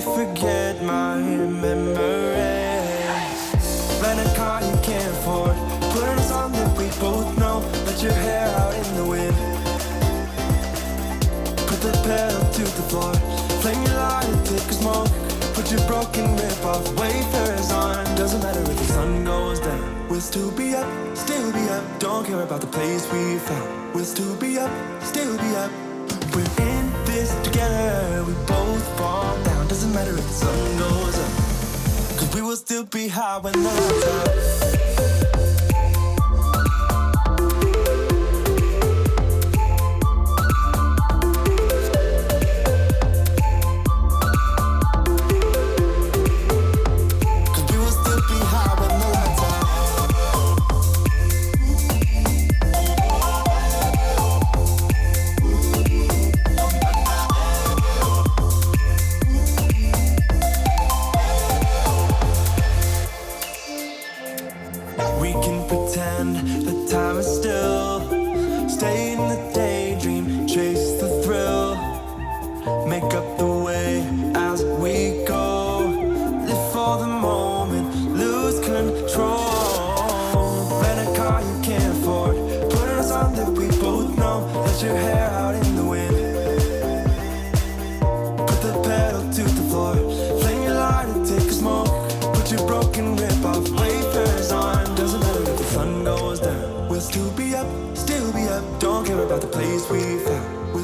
forget my memories. Rent a car you can't afford, put on a song that we both know. Let your hair out in the wind, put the pedal to the floor. Flame your light and take a smoke. Put your broken rip-off wafers on. Doesn't matter if the sun goes down, we'll still be up, still be up. Don't care about the place we found. We'll still be up, still be up. We're in this together, we both fall down. Doesn't matter if the sun goes up, 'cause we will still be high when the lights out.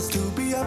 Still be up,